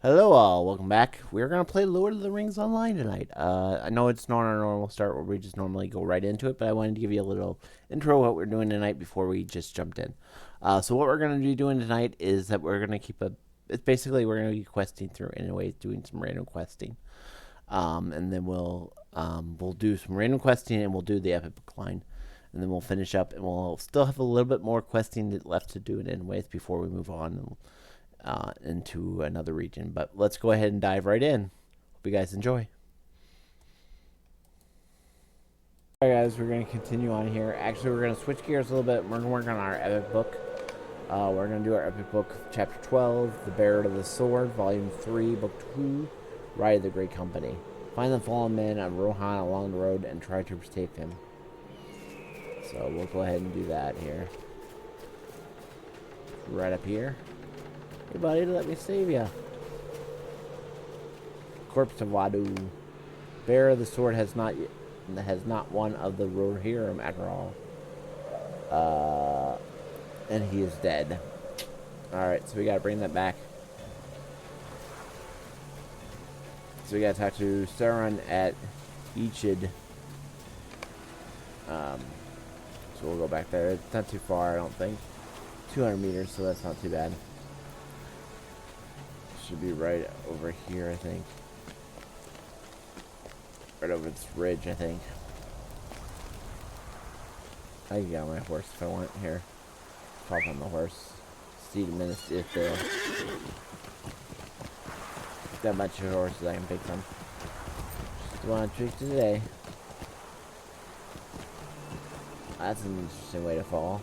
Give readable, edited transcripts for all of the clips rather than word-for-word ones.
Hello all, welcome back. We're gonna play Lord of the Rings Online tonight. I know it's not our normal start where we just normally go right into it, but I wanted to give you a little intro of what we're doing tonight before we just jumped in. So what we're gonna be doing tonight is that we're gonna keep a. It's basically we're gonna be questing through Endewaith, doing some random questing, and then we'll do some random questing and we'll do the epic book line, and then we'll finish up and we'll still have a little bit more questing left to do in Endewaith before we move on into another region. But let's go ahead and dive right in. Hope you guys enjoy. Alright guys, we're going to continue on here. Actually, we're going to switch gears a little bit. We're going to work on our epic book. We're going to do our epic book, Chapter 12, The Bearer of the Sword, Volume 3, Book 2, Ride of the Great Company. Find the fallen men of Rohan along the road and try to save him. So we'll go ahead and do that here. Right up here. Hey buddy, let me save ya. Corpse of Wadu. Bearer of the sword has not one of the Rohirrim after all. And he is dead. Alright, so we gotta bring that back. So we gotta talk to Sauron at Ichid. So we'll go back there. It's not too far, I don't think. 200 meters, so that's not too bad. Should be right over here, I think. Right over this ridge, I think. I can get on my horse if I want. Here. Pop on the horse. See the minutes if got a bunch of horses I can pick from. Just want to trick today. That's an interesting way to fall.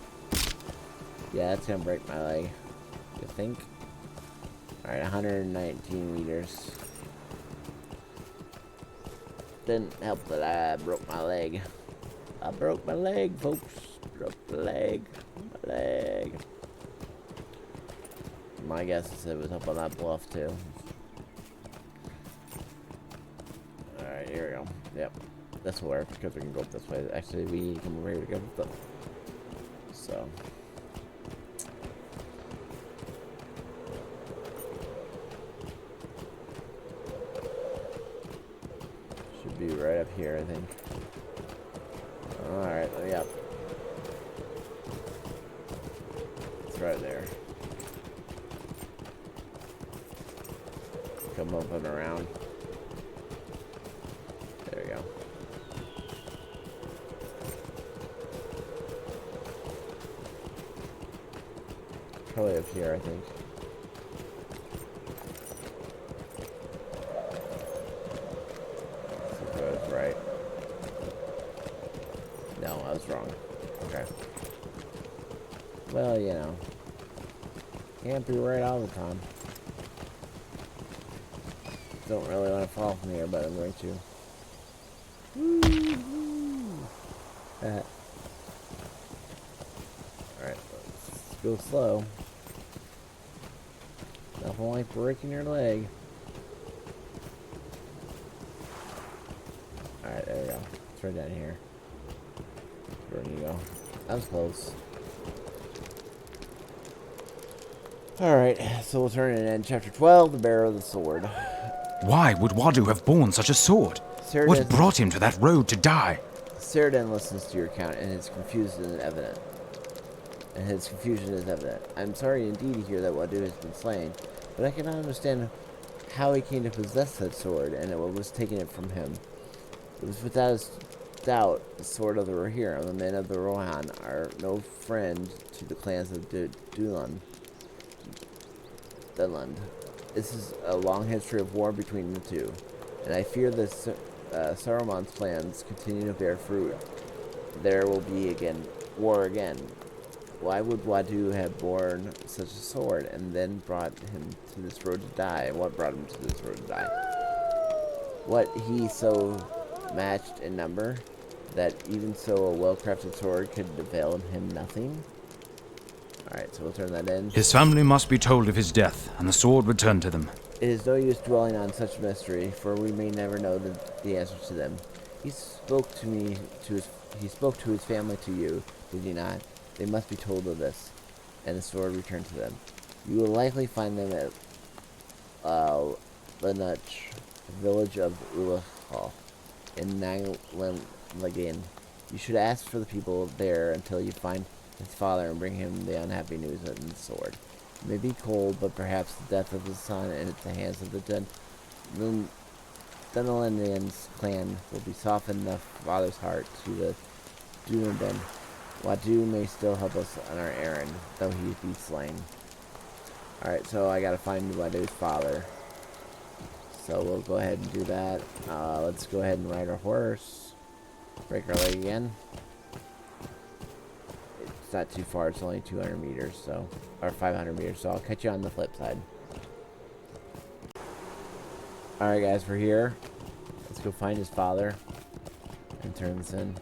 Yeah, that's gonna break my leg. You think? Alright, 119 meters. Didn't help that I broke my leg. I broke my leg, folks. Broke the leg. My leg. My guess is it was up on that bluff, too. Alright, here we go. Yep. This will work because we can go up this way. Actually, we need to come over here to go up the... So... be right up here, I think. Alright, let me up. It's right there. Come up and around. There we go. Probably up here, I think. Right. No, I was wrong. Okay. Well, you know. Can't be right all the time. Don't really want to fall from here, but I'm going to. Alright, let's go slow. Nothing like breaking your leg. Alright, there we go. It's right down here. Where do you go? That was close. Alright, so we'll turn it in. Chapter 12, The Bearer of the Sword. Why would Wadu have borne such a sword? What brought him to that road to die? Ceridan listens to your account and is confused and evident. His confusion is evident. I'm sorry indeed to hear that Wadu has been slain, but I cannot understand how he came to possess that sword and what was taking it from him. It was without doubt the sword of the Rohirrim. The men of the Rohan are no friend to the clans of Dunland. This is a long history of war between the two, and I fear that Saruman's plans continue to bear fruit. There will be war again. Why would Wadu have borne such a sword and then brought him to this road to die? What brought him to this road to die? What he so matched in number that even so a well-crafted sword could avail him nothing? Alright, so we'll turn that in. His family must be told of his death, and the sword returned to them. It is no use dwelling on such mystery, for we may never know the answer to them. He spoke to his family to you, did he not? They must be told of this, and the sword returned to them. You will likely find them uh, Linuch, village of Ulachal in Nanglan. You should ask for the people there until you find his father and bring him the unhappy news of the sword. It may be cold, but perhaps the death of his son and at the hands of the Dunalians clan will be softened the father's heart to the Dunadan. Wadu may still help us on our errand, though he be slain. Alright, so I gotta find Wadu's father. So we'll go ahead and do that. Let's go ahead and ride our horse. Break our leg again. It's not too far, it's only 200 meters, so, or 500 meters, so I'll catch you on the flip side. Alright guys, we're here. Let's go find his father and turn this in.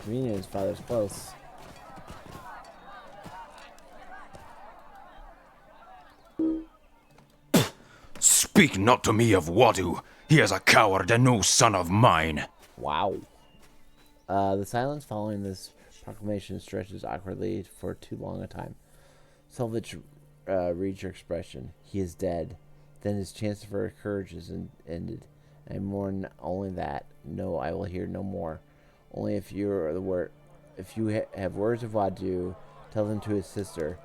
Convenient, his father's close. Speak not to me of Wadu. He is a coward and no son of mine. Wow. The silence following this proclamation stretches awkwardly for too long a time. Selvage reads your expression. He is dead. Then his chance for courage is ended. I mourn only that. No, I will hear no more. Only if you are the word, if you have words of Wadu, tell them to his sister.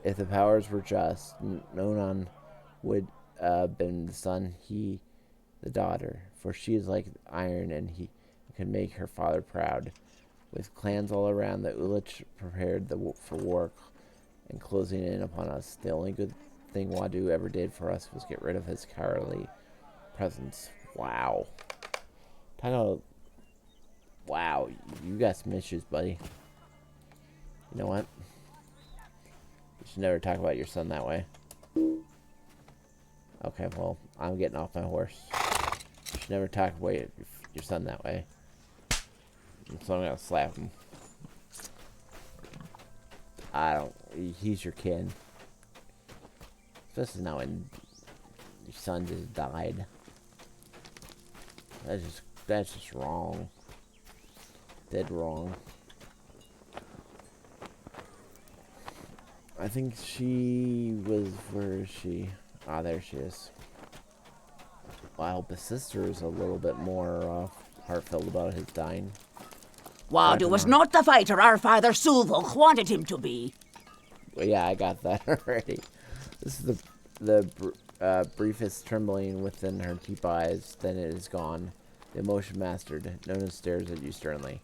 If the powers were just, Nonan would been the son, he the daughter, for she is like iron, and he can make her father proud. With clans all around, the Ulich prepared for war and closing in upon us. The only good thing Wadu ever did for us was get rid of his cowardly presence. Wow. Talk about... Wow, you got some issues, buddy. You know what? You should never talk about your son that way. Okay, well, I'm getting off my horse. You should never talk about your son that way. So I'm gonna slap him. He's your kid. Especially now when your son just died. That's just wrong. Dead wrong. I think she was, where is she? Ah, there she is. Well, I hope his sister is a little bit more heartfelt about his dying. Wadu was not the fighter our father Sulvok wanted him to be. Well, yeah, I got that already. This is the briefest trembling within her deep eyes, then it is gone. The emotion mastered. Nona stares at you sternly.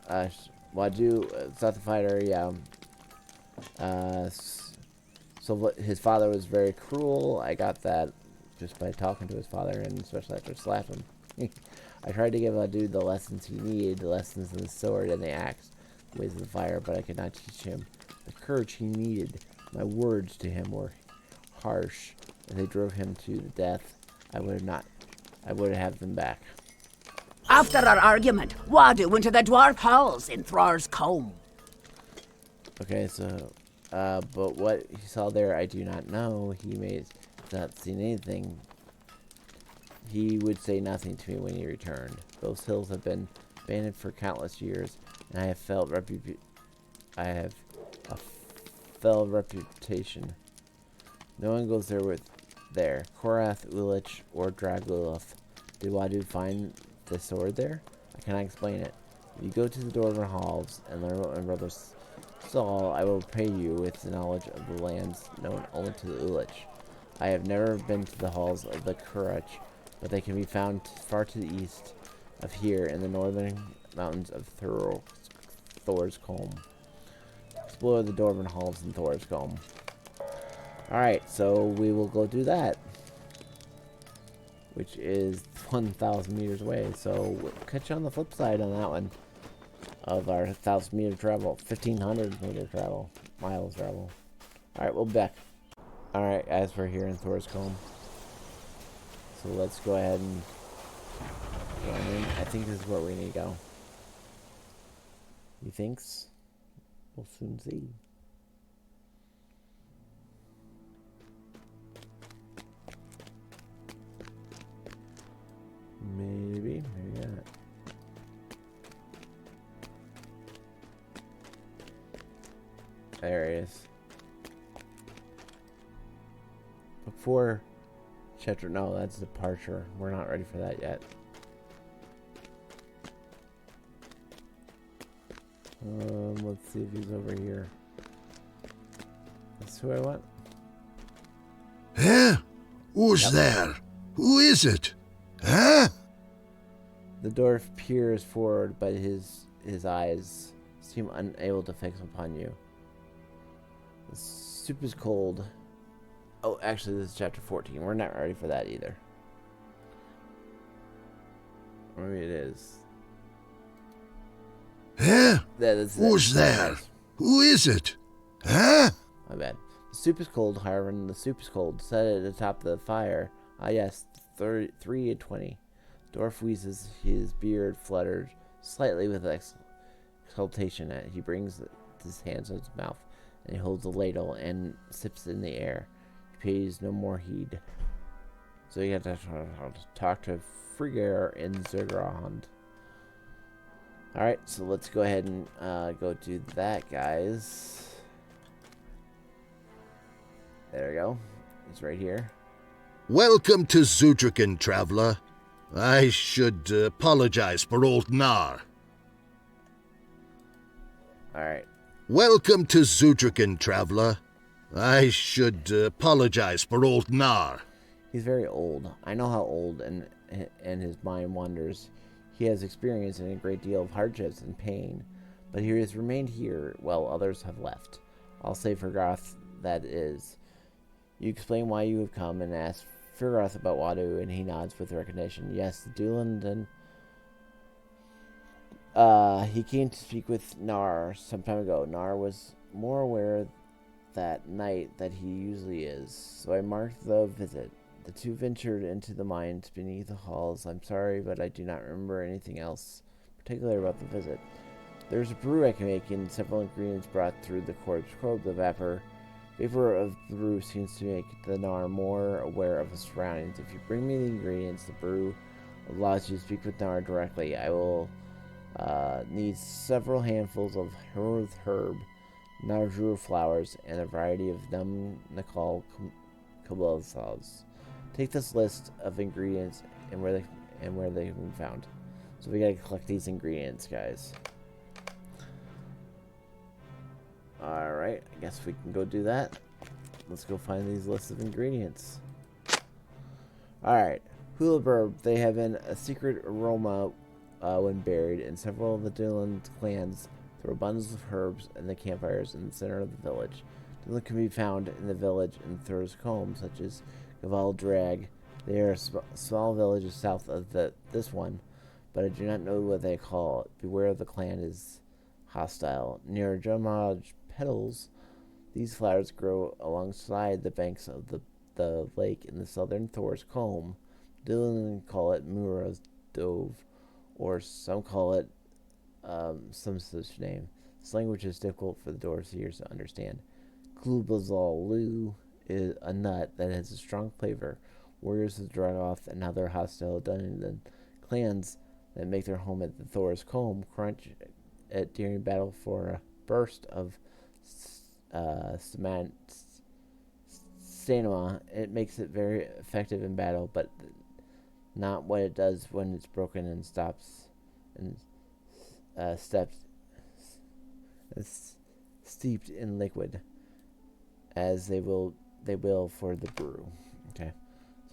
Wadu, it's not the fighter, yeah. So his father was very cruel. I got that just by talking to his father, and especially after slapping him. I tried to give Wadu the lessons he needed, the lessons in the sword and the axe, the ways of the fire, but I could not teach him the courage he needed. My words to him were harsh, and they drove him to the death. I would have them back. After our argument, Wadu went to the dwarf halls in Thrar's Combe. Okay, so, but what he saw there, I do not know. He may have not seen anything. He would say nothing to me when he returned. Those hills have been abandoned for countless years, and I have a fell reputation. No one goes there. Korath, Ulich, or Dragulov. Did Wadu find the sword there? I cannot explain it. If you go to the Dwarven halls and learn what my brother saw, I will repay you with the knowledge of the lands known only to the Ulich. I have never been to the halls of the Kurach, but they can be found far to the east of here in the northern mountains of Thor's Combe. Explore the Dwarven halls in Thor's Combe. Alright, so we will go do that, which is 1,000 meters away. So we'll catch you on the flip side on that one of our 1,000 meter travel, 1,500 meter travel, miles travel. Alright, we'll be back. Alright, guys, we're here in Thor's Combe. So let's go ahead and go in. I think this is where we need to go. He thinks? We'll soon see. Maybe not. There he is. Book 4, chapter. No, that's departure. We're not ready for that yet. Let's see if he's over here. That's who I want. Huh? Who's there? Who is it? Huh? The dwarf peers forward, but his eyes seem unable to fix upon you. The soup is cold. Oh, actually, this is chapter 14. We're not ready for that either. Maybe it is. Huh? Who's there? Who is it? Huh? My bad. The soup is cold, however, and the soup is cold. Set it at the top of the fire. Ah, yes, 3 and 20. Dwarf wheezes, his beard flutters slightly with exultation. He brings his hands to his mouth, and he holds a ladle and sips in the air. He pays no more heed. So you have to talk to Frigger in Zergrand. Alright, so let's go ahead and go do that, guys. There we go. He's right here. Welcome to Zudrican, traveler. I should apologize for old Nar. Alright. Welcome to Zudrican, traveler. I should apologize for old Nar. He's very old. I know how old, and his mind wanders. He has experienced a great deal of hardships and pain, but he has remained here while others have left. I'll say Fergoth, that is. You explain why you have come and ask Fergoth about Wadu, and he nods with recognition. Yes, the Duland, and he came to speak with Nar some time ago. Nar was more aware that night that he usually is, so I marked the visit. The two ventured into the mines beneath the halls. I'm sorry, but I do not remember anything else particular about the visit. There's a brew I can make, and several ingredients brought through the corpse probe. The vapor of the brew seems to make the Nar more aware of his surroundings. If you bring me the ingredients, the brew allows you to speak with Nar directly. I will need several handfuls of herb, Narjur flowers, and a variety of Num Nakal Kablosals. Take this list of ingredients and where they can be found. So we gotta collect these ingredients, guys. Alright, I guess we can go do that. Let's go find these lists of ingredients. Alright, Hulaburb, they have a secret aroma when buried, and several of the Dylan clans throw bundles of herbs in the campfires in the center of the village. Dylan can be found in the village in Thur's Combe, such as Gaval Drag. They are small villages south of this one, but I do not know what they call it. Beware the clan is hostile. Near Jumaj Petals, these flowers grow alongside the banks of the lake in the southern Thor's Combe. Dylan call it Mura's Dove, or some call it some such name. This language is difficult for the dwarves here to understand. Klubazal Lu is a nut that has a strong flavor. Warriors of Dragoth and other hostile Dunedin clans that make their home at the Thor's Combe crunch it during battle for a burst of stamina. It makes it very effective in battle, but not what it does when it's broken and stops and steeped in liquid, as they will for the brew. Okay,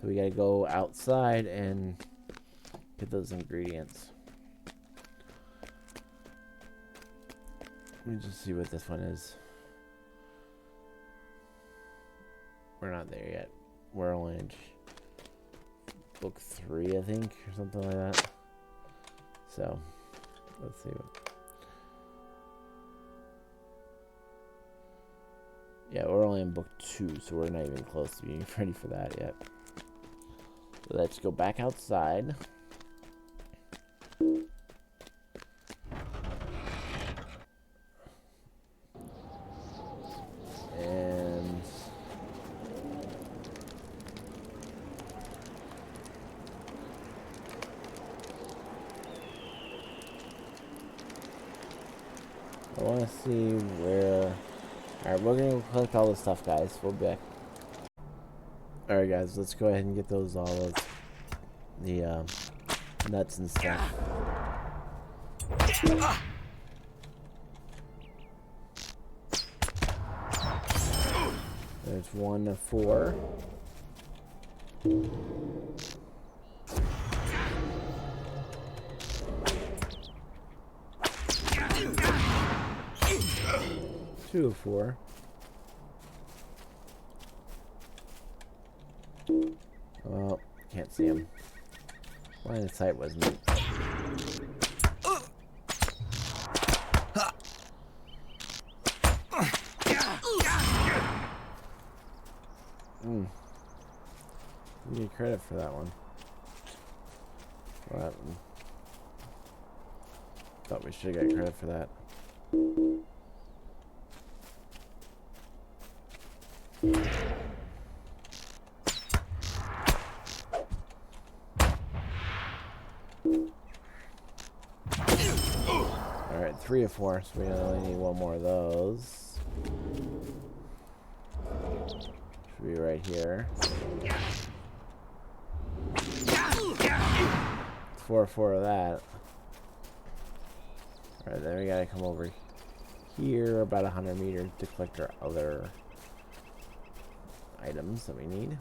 so we gotta go outside and get those ingredients. Let me just see what this one is. We're not there yet. We're only in book 3, I think, or something like that. So, let's see what. Yeah, we're only in book 2, so we're not even close to being ready for that yet. So let's go back outside. And I want to see where Alright, we're gonna collect all this stuff, guys. We'll be back. Alright, guys, let's go ahead and get those the nuts and stuff. There's 1 of 4. Two of 4. Oh, can't see him. Line of sight wasn't it? You get credit for that one. What happened? Thought we should get credit for that. Alright, 3 of 4, so we only need 1 more of those. Should be right here. 4 of 4 of that. Alright, then we gotta come over here about 100 meters to collect our other items that we need.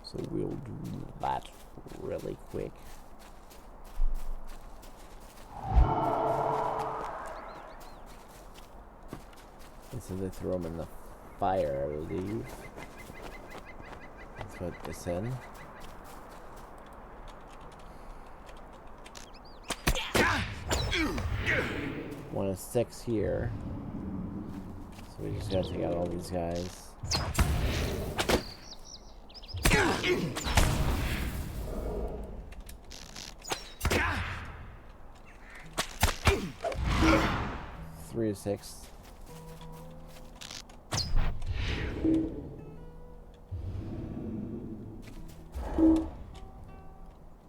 So we'll do that really quick. This is to throw them in the fire, I believe. That's what they said. One of 6 here. So we just gotta take out all these guys. Three of 6.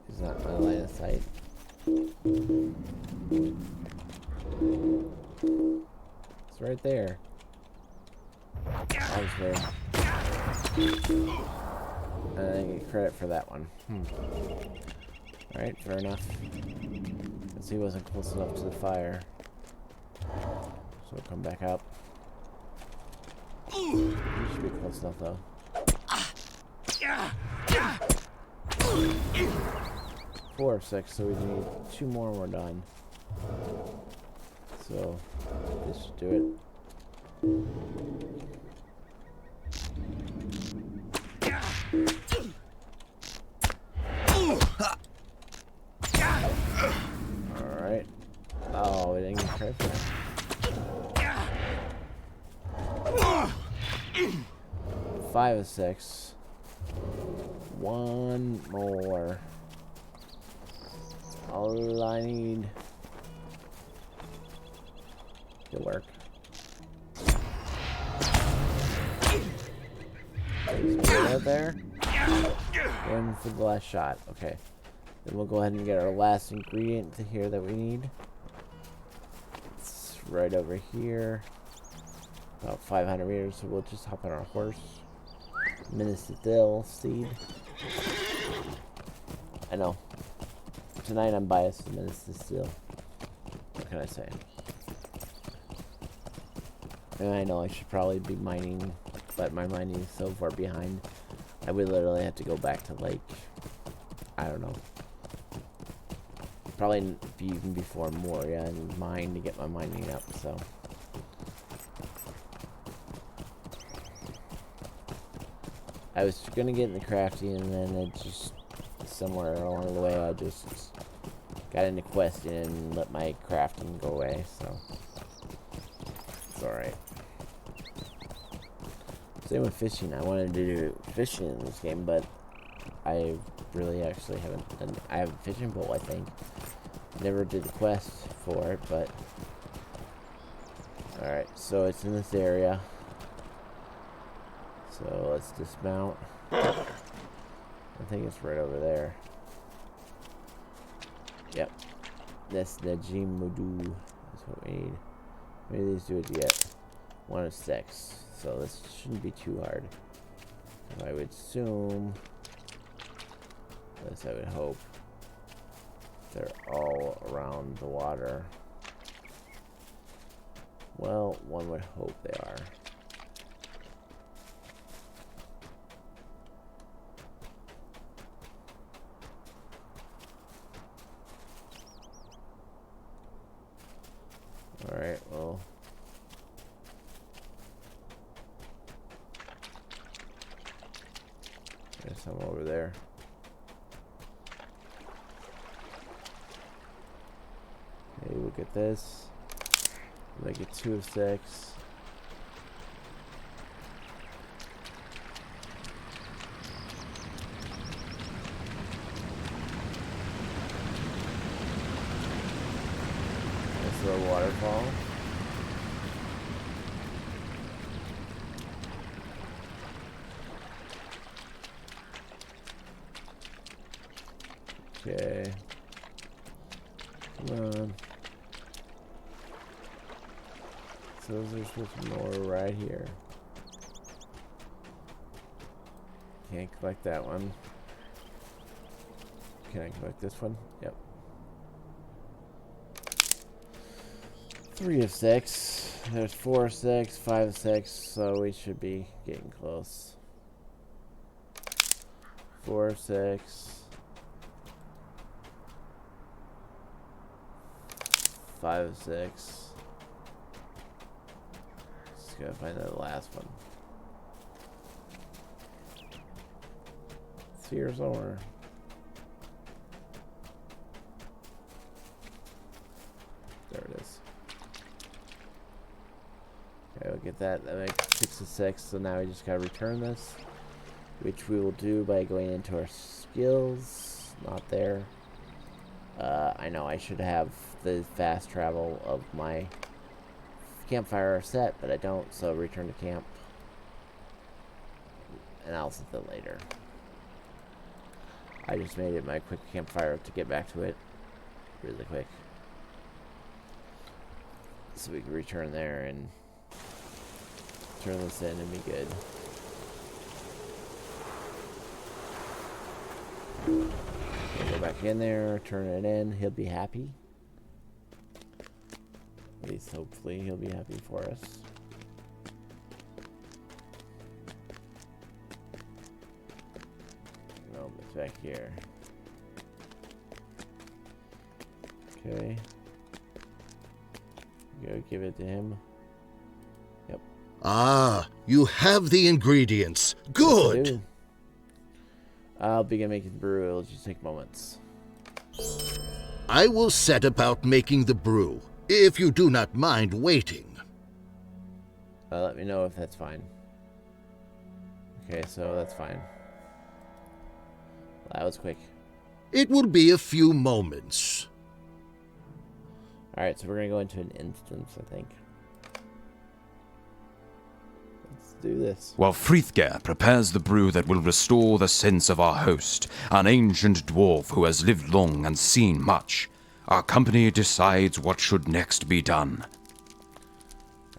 Is not my line of sight. It's right there. Obviously. And I get credit for that one. Alright, fair enough. Because he wasn't close enough to the fire. So we'll come back up. He should be close enough though. 4 of 6, so we need 2 more and we're done. So this should do it. Alright. Oh, we didn't get credit for that. 5 of 6. 1 more. All I need to work. Right there. Going for the last shot. Okay. Then we'll go ahead and get our last ingredient to here that we need. It's right over here. About 500 meters, so we'll just hop on our horse. Minister seed. I know. Tonight I'm biased to Minister Steel. What can I say? And I know I should probably be mining, but my mining is so far behind. I would literally have to go back to like, I don't know. Probably even before Moria and mine to get my mining up, so. I was gonna get in the crafting and then it just, somewhere along the way I just got into questing and let my crafting go away, so. It's alright. Same with fishing. I wanted to do fishing in this game, but I really actually haven't done. I have a fishing pole, I think. Never did the quest for it, but alright, so it's in this area. So let's dismount. I think it's right over there. Yep. That's the Jimudu. That's what we need. Maybe these do it yet. 1 of 6. So this shouldn't be too hard. I would assume, at least I would hope, they're all around the water. Well, one would hope they are. Alright, well. There's some over there. Okay, look at this. Make it 2 of 6. Nice little waterfall. Okay. Come on. So there's just more right here. Can't collect that one. Can I collect this one? Yep. 3 of 6. There's 4 of 6, 5 of 6, so we should be getting close. 4 of 6. 5 of 6. Just gotta find that last one. It's here somewhere. There it is. Okay, we'll get that. That makes 6 of 6. So now we just gotta return this, which we will do by going into our skills. Not there. I know I should have the fast travel of my campfire set, but I don't, so return to camp. And I'll set that later. I just made it my quick campfire to get back to it really quick. So we can return there and turn this in and be good. Go back in there, turn it in, he'll be happy. At least hopefully he'll be happy for us. No, it's back here. Okay. Go give it to him. Yep. Ah, you have the ingredients. Good! Yes, I'll begin making the brew. It'll just take moments. I will set about making the brew, if you do not mind waiting. Let me know if that's fine. Okay, so that's fine. That was quick. It will be a few moments. Alright, so we're going to go into an instance, I think. Let's do this. While Frithger prepares the brew that will restore the sense of our host, an ancient dwarf who has lived long and seen much, our company decides what should next be done.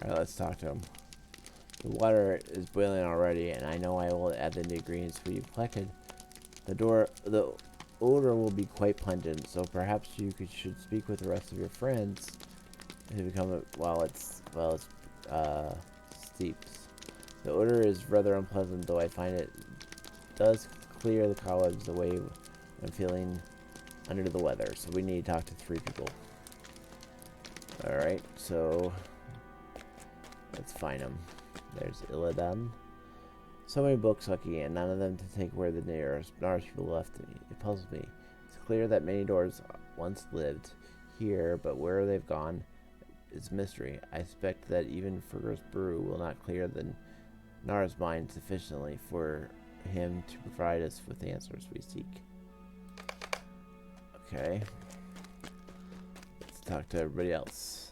Alright, let's talk to him. The water is boiling already, and I know I will add the ingredients we've collected. The odor will be quite pungent, so perhaps you should speak with the rest of your friends to become it while it's steeps. The odor is rather unpleasant, though I find it does clear the cobwebs away when feeling under the weather. So we need to talk to 3 people. Alright, so let's find them. There's Illidan. So many books, Lucky, and none of them to take where the nearest people left me. It puzzles me. It's clear that many doors once lived here, but where they've gone is mystery. I suspect that even Frithger's brew will not clear the Nara's mind sufficiently for him to provide us with the answers we seek. Okay. Let's talk to everybody else.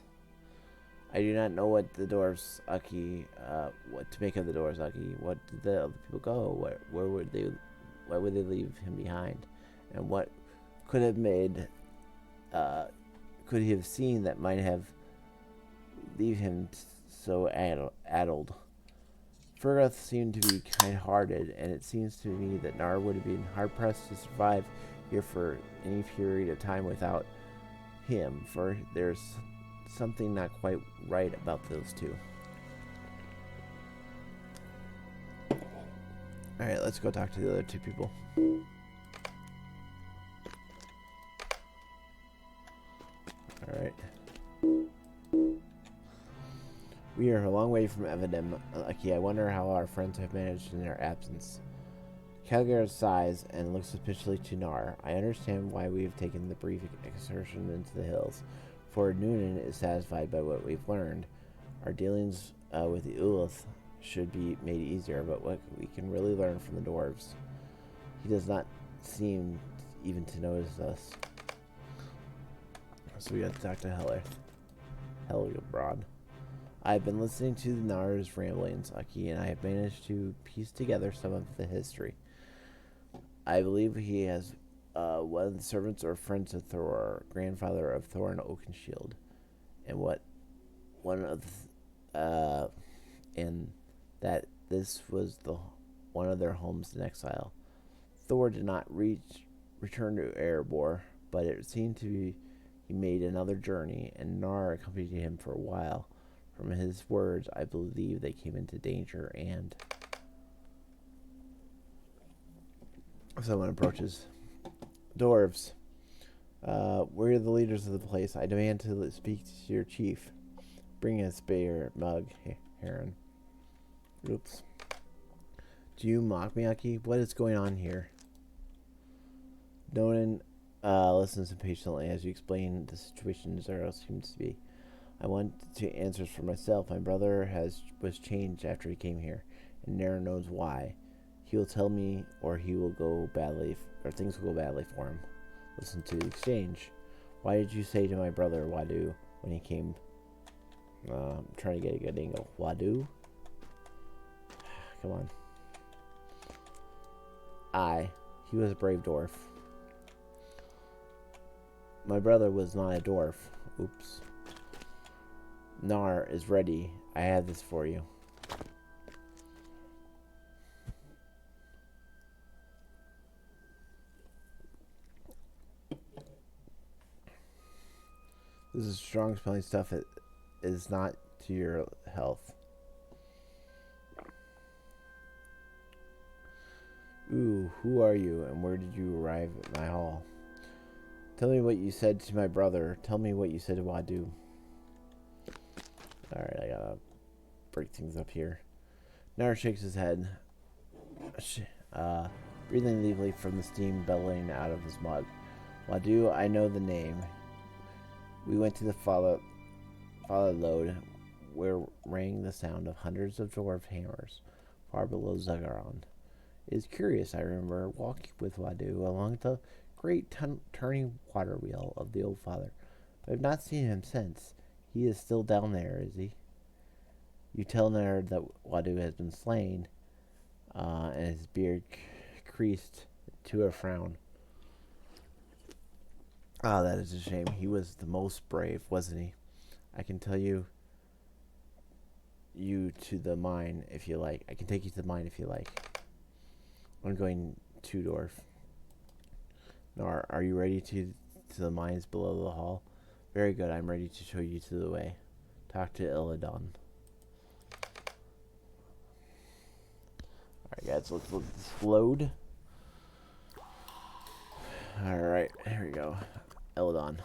I do not know what the dwarves, Aki, what to make of the dwarves, Aki. What did the other people go? Where would they? Why would they leave him behind? And what could have made? Could he have seen that might have leave him so addled. Fergoth seemed to be kind-hearted, and it seems to me that Nar would have been hard-pressed to survive here for any period of time without him, for there's something not quite right about those two. Alright, let's go talk to the other two people. Alright. We are a long way from Evidem. Lucky, I wonder how our friends have managed in their absence. Calgar sighs and looks suspiciously to Nar. I understand why we have taken the brief excursion into the hills, for Noonan is satisfied by what we've learned. Our dealings with the Ulith should be made easier, but what we can really learn from the dwarves. He does not seem even to notice us. So we got to talk to Helgebrod. I've been listening to Nar's ramblings, Aki, and I have managed to piece together some of the history. I believe he has one of the servants or friends of Thor, grandfather of Thorin Oakenshield, and and that this was one of their homes in exile. Thor did not return to Erebor, but it seemed to be he made another journey, and Nar accompanied him for a while. From his words, I believe they came into danger, and someone approaches. Dwarves, we're the leaders of the place. I demand to speak to your chief. Bring a spear, mug, Heron. Oops. Do you mock me, Aki? What is going on here? Nonan listens impatiently as you explain the situation Zero seems to be. I want to answers for myself. My brother was changed after he came here, and Nara knows why. He will tell me, or he will go badly, or things will go badly for him. Listen to the exchange. Why did you say to my brother Wadu when he came? I'm trying to get a good angle. Wadu? Come on. He was a brave dwarf. My brother was not a dwarf. Oops. Nar is ready. I have this for you. This is strong smelling stuff. It is not to your health. Ooh, who are you and where did you arrive at my hall? Tell me what you said to my brother. Tell me what you said to Wadu. Alright, I gotta break things up here. Nar shakes his head, breathing deeply from the steam bellowing out of his mug. Wadu, I know the name. We went to the Father Lode, where rang the sound of hundreds of dwarf hammers, far below Zagaron. It is curious, I remember walking with Wadu along the great turning water wheel of the old father, but I have not seen him since. He is still down there, is he? You tell Nerd that Wadu has been slain, and his beard creased to a frown. Ah, that is a shame. He was the most brave, wasn't he? I can tell you to the mine if you like. I can take you to the mine if you like. I'm going to Dwarf. Nar, are you ready to the mines below the hall? Very good. I'm ready to show you to the way. Talk to Illidan. Alright, guys. Let's let this load. Alright, here we go. Illidan.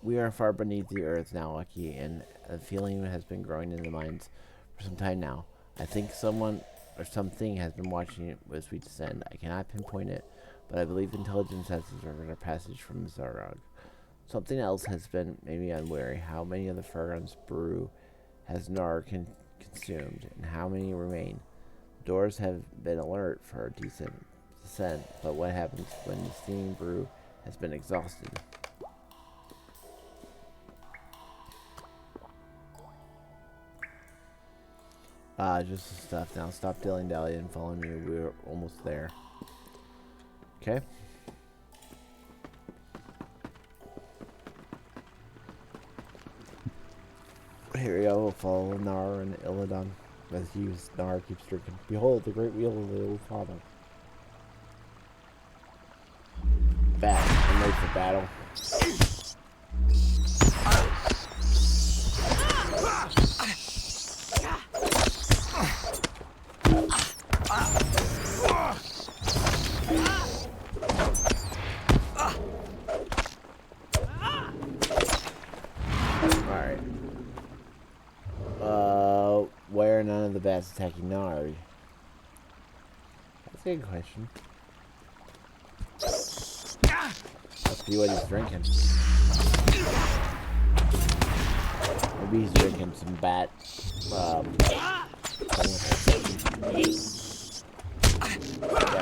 We are far beneath the earth now, Lucky, and a feeling has been growing in the mines for some time now. I think someone or something has been watching it as we descend. I cannot pinpoint it, but I believe intelligence has observed our passage from Zarog. Something else has been made me unwary. How many of the Fergon's brew has Nar consumed, and how many remain? Doors have been alert for a decent descent, but what happens when the steaming brew has been exhausted? Just the stuff now. Stop dilly-dally and follow me. We're almost there. Okay. Here we go. We'll follow Nar and Illidan as Nar keeps drinking. Behold, the great wheel of the old father. Back. I'm ready for battle. Alright. Why are none of the bats attacking Nar? That's a good question. Must be what he's drinking. Maybe he's drinking some bat. Yeah,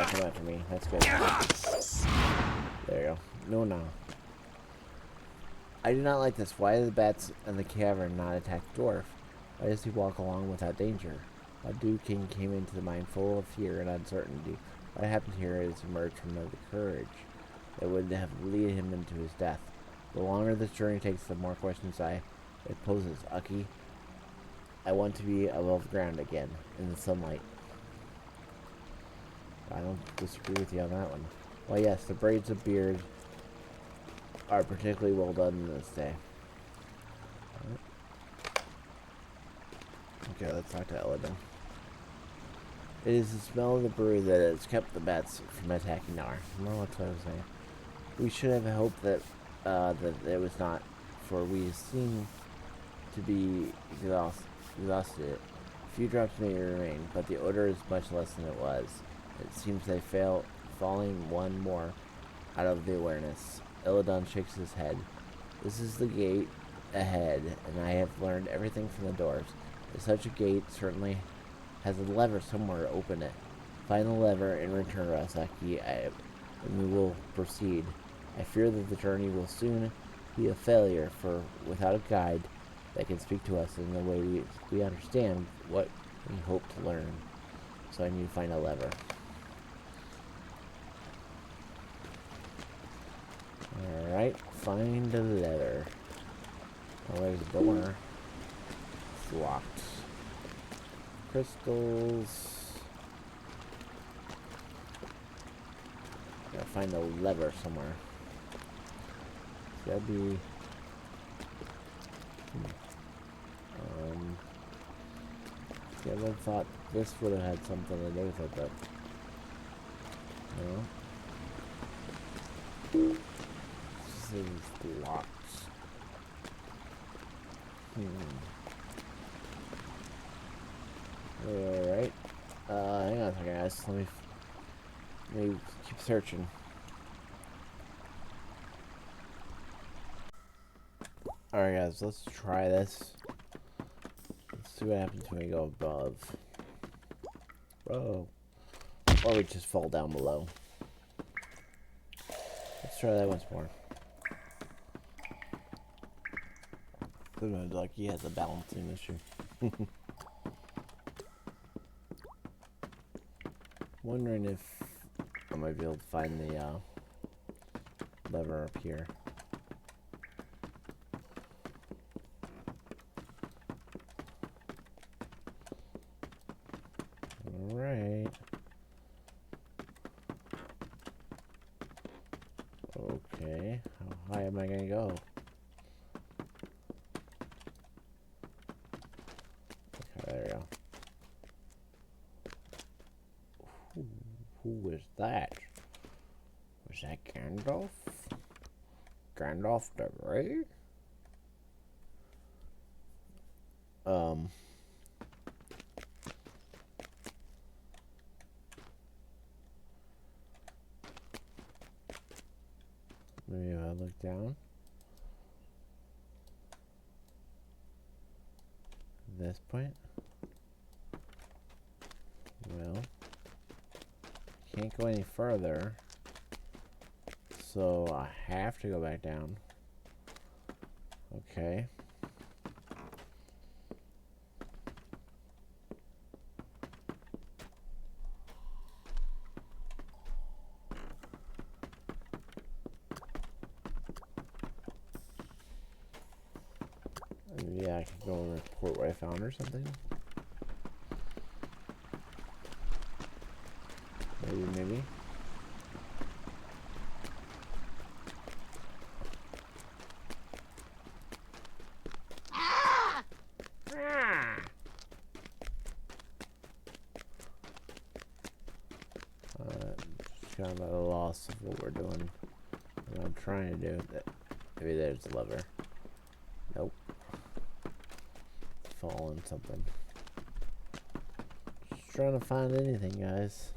come after me. That's good. There you go. No. I do not like this. Why do the bats in the cavern not attack the dwarf? Why does he walk along without danger? Badu King came into the mine full of fear and uncertainty. What happened here is emerged from the courage that would have led him into his death. The longer this journey takes, the more questions it poses. Ucky, I want to be above ground again, in the sunlight. I don't disagree with you on that one. Well, yes, the braids of beard are particularly well done this day. Okay, let's talk to Illidan. It is the smell of the brew that has kept the bats from attacking Nar. No, that's what I was saying. We should have hoped that that it was not, for we seem to be exhausted. A few drops may remain, but the odor is much less than it was. It seems they fail, falling one more out of the awareness. Illidan shakes his head. This is the gate ahead, and I have learned everything from the dwarves. Such a gate certainly has a lever somewhere to open it. Find the lever and return to us, Aki, and we will proceed. I fear that the journey will soon be a failure, for without a guide that can speak to us in the way we understand what we hope to learn. So I need to find a lever. Alright, find a lever. Oh, there's a door. It's locked. Crystals. Gotta find a lever somewhere. It's gotta be. Yeah, I would have thought this would have had something to do with it, but no. This is locked. Alright. Hang on a second, guys. Let me keep searching. Alright, guys, let's try this. Let's see what happens when we go above. Whoa. Or we just fall down below. Let's try that once more. Like he has a balancing issue. Wondering if I might be able to find the lever up here. Alright. Okay. How high am I gonna go? There we go. Who is that? Was that Gandalf? Gandalf the Grey? Maybe if I look down. This point. Well, can't go any further, so I have to go back down. Okay. Yeah, I could go and report what I found or something. Maybe. Just kind of at a loss of what we're doing. What I'm trying to do. Maybe there's the lever. Nope. Falling something. Just trying to find anything, guys.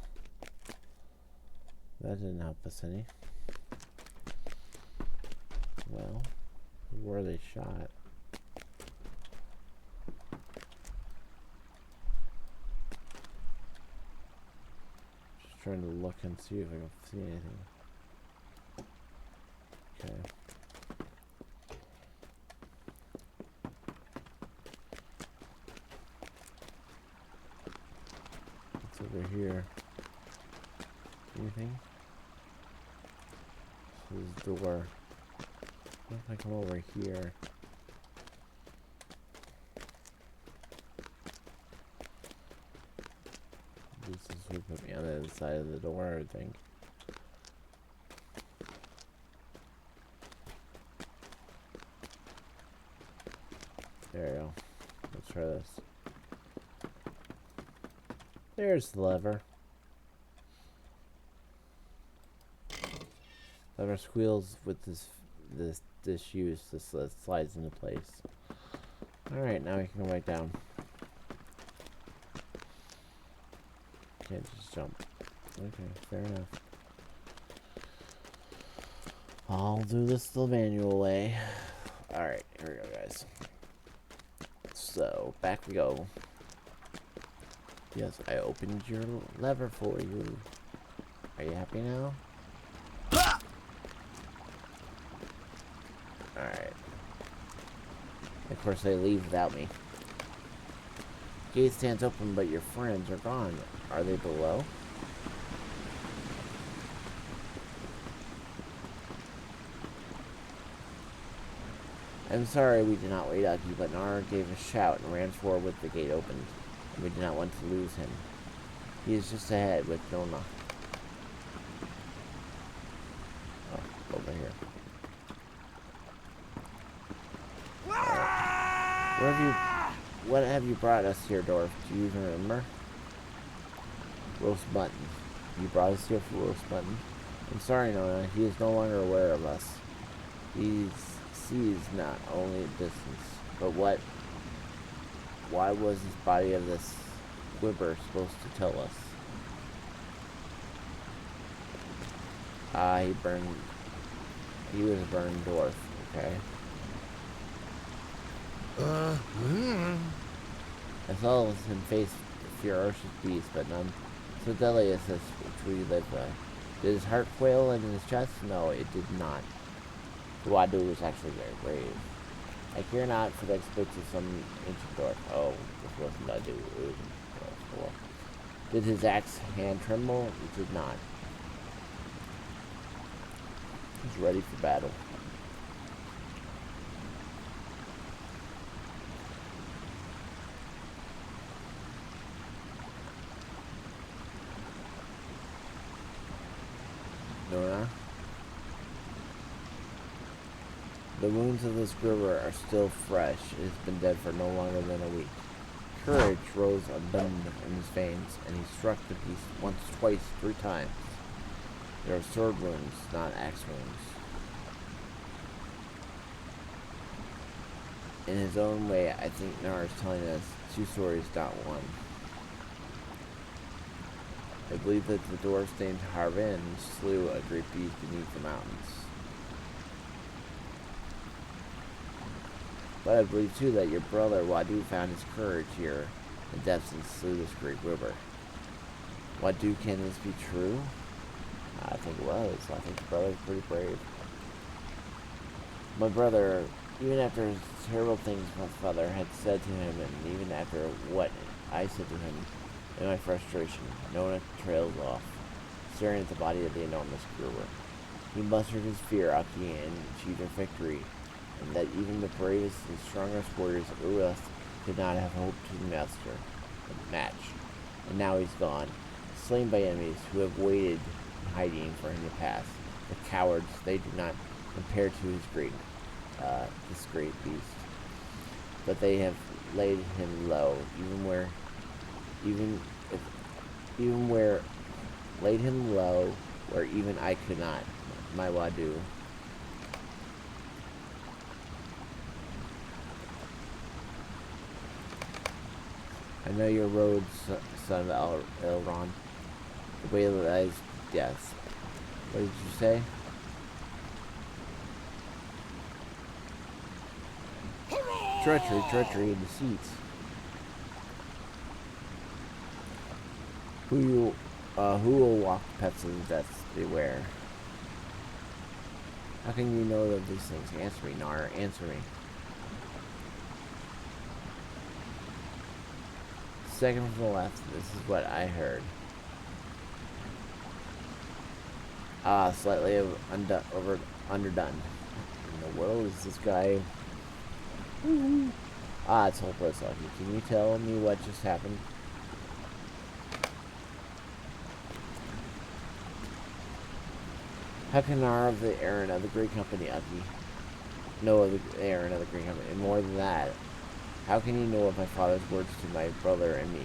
That didn't help us any. Well, where they shot? Just trying to look and see if I can see anything. Okay. What's over here? Anything? This is the door. What if I come over here? This would put me on the other side of the door, I think. There we go. Let's try this. There's the lever. Lever squeals with this use. This slides into place. Alright, now we can go right down. Can't just jump. Okay, fair enough. I'll do this the manual way. Alright, here we go, guys. So, back we go. Yes, I opened your lever for you. Are you happy now? Alright. Of course, they leave without me. Gate stands open, but your friends are gone. Are they below? I'm sorry we did not wait up you, but Nara gave a shout and ran forward with the gate opened, and we did not want to lose him. He is just ahead with Nona. Oh, over here. What have you brought us here, Dorf? Do you even remember? Roast mutton. You brought us here for roast mutton? I'm sorry, Nona. He is no longer aware of us. He sees not only a distance, but what? Why was this body of this Gwibber supposed to tell us? He was a burned dwarf, okay? I saw him face a ferocious beast, but none so deadly as this which we live by. Did his heart quail in his chest? No, it did not. The Wadu was actually very brave. I care not for the exploits of some ancient dwarf. Oh, this wasn't Wadu. It was cool. Did his axe hand tremble? It did not. He was ready for battle. Nora? The wounds of this Gwibber are still fresh. It has been dead for no longer than a week. Courage rose abundant in his veins, and he struck the beast once, twice, 3 times. They are sword wounds, not axe wounds. In his own way, I think Nar is telling us 2 stories, not 1. I believe that the dwarf named Harvin slew a great beast beneath the mountains. But I believe too that your brother Wadu found his courage here in the depths and slew this great river. Wadu, can this be true? I think it was. I think the brother's pretty brave. My brother, even after his terrible things my father had said to him, and even after what I said to him, in my frustration, Nona trailed off, staring at the body of the enormous Gruber. He mustered his fear, Aki, and achieved a victory and that even the bravest and strongest warriors of Endewaith could not have hoped to match. And now he's gone, slain by enemies who have waited in hiding for him to pass. The cowards, they do not compare to this great beast, but they have laid him low, even if, even where laid him low, where even I could not. My Wadu. I know your road, son of Elrond. The way that lies death. What did you say? Treachery, treachery, and deceit. Who will walk the paths of death? Beware. How can you know of these things? Answer me, Nar. Answer me. Second from the left. This is what I heard. Slightly underdone. In the world is this guy? It's hopeless, Lucky. Can you tell me what just happened? How can Nar of the Aaron of the Great Company, Aki, know of the Aaron of the Great Company? And more than that, how can he know of my father's words to my brother and me?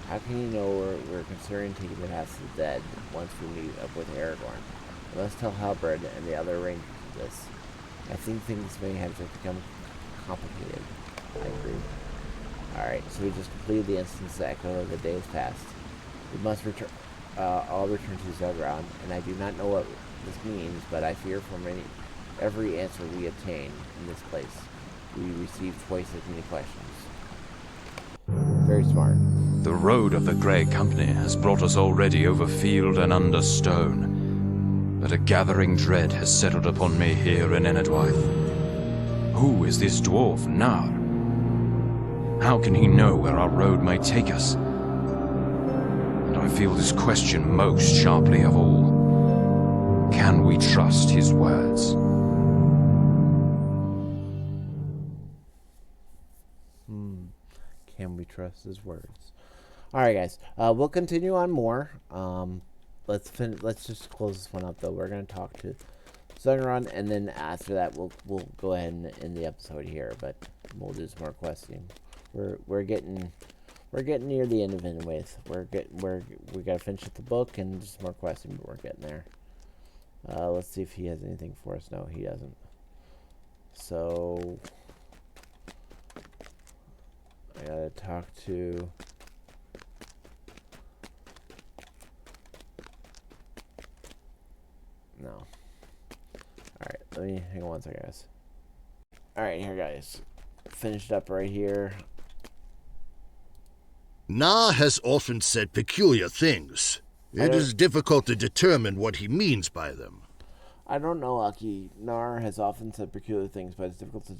How can he know we're considering taking the path to the dead once we meet up with Aragorn? I must tell Halberd and the other rangers this. I think things may have just become complicated. I agree. Alright, so we just completed the instance that echo of the days past. We must all return to Zelgrond, and I do not know what this means, but I fear from every answer we obtain in this place, we receive twice as many questions. Very smart. The road of the Grey Company has brought us already over field and under stone, but a gathering dread has settled upon me here in Endewaith. Who is this dwarf, Nar? How can he know where our road may take us? And I feel this question most sharply of all. Can we trust his words? Can we trust his words? Alright, guys. We'll continue on more. Let's just close this one up, though. We're going to talk to Sunrun, and then after that, we'll go ahead and end the episode here. But we'll do some more questing. We're getting near the end of Endewaith. We got to finish up the book and just more questing, but we're getting there. Let's see if he has anything for us. No, he doesn't. So I gotta talk to no. Alright, let me hang on one second, guys. Alright, here, guys. Finished up right here. Na has often said peculiar things. It is difficult to determine what he means by them. I don't know, Aki. Nar has often said peculiar things, but it's difficult to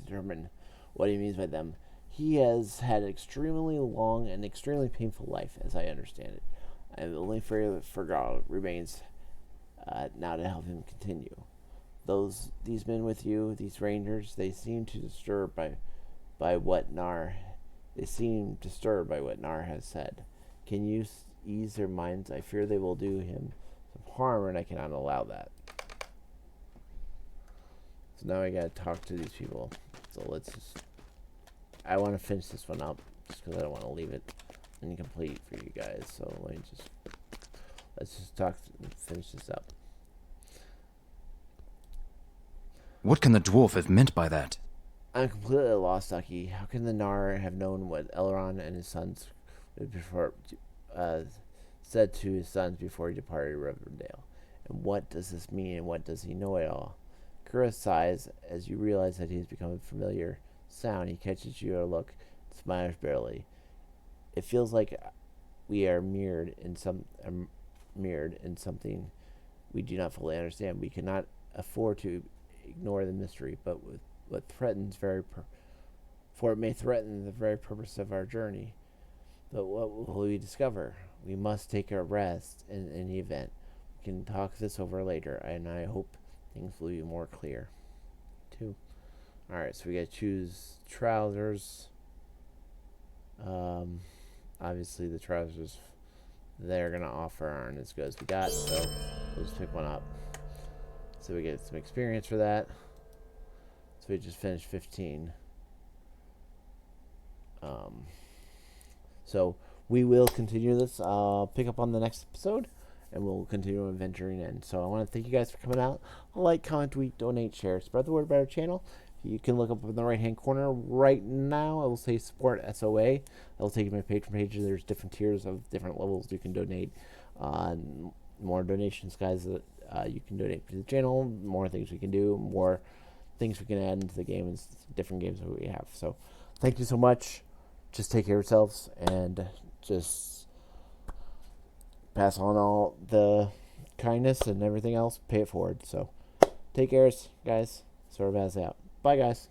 determine what he means by them. He has had an extremely long and extremely painful life, as I understand it. And the only fear for God remains now to help him continue. These men with you, these rangers, they seem disturbed by what Nar has said. Can you ease their minds? I fear they will do him some harm, and I cannot allow that. So now I gotta talk to these people. So I want to finish this one up, just because I don't want to leave it incomplete for you guys. So let's just finish this up. What can the dwarf have meant by that? I'm completely lost, Aki. How can the Nar have known what Elrond and his sons said to his sons before he departed Rivendell? And what does this mean, and what does he know at all? Kura sighs as you realize that he has become a familiar sound. He catches your look, smiles barely. It feels like we are mirrored in something we do not fully understand. We cannot afford to ignore the mystery, but what threatens for it may threaten the very purpose of our journey. But what will we discover? We must take a rest in any event. We can talk this over later, and I hope things will be more clear. 2. Alright, so we gotta choose trousers. Obviously the trousers they're gonna offer aren't as good as we got, so we'll just pick one up. So we get some experience for that. So we just finished 15. So we will continue this. Pick up on the next episode, and we'll continue adventuring in. So I want to thank you guys for coming out. Like, comment, tweet, donate, share, spread the word about our channel. You can look up in the right-hand corner right now. I will say support SOA. That will take you to my Patreon page. There's different tiers of different levels you can donate. More donations, guys. You can donate to the channel. More things we can do. More things we can add into the game and different games that we have. So thank you so much. Just take care of yourselves and just pass on all the kindness and everything else. Pay it forward. So take care, guys. Sort of as out. Bye, guys.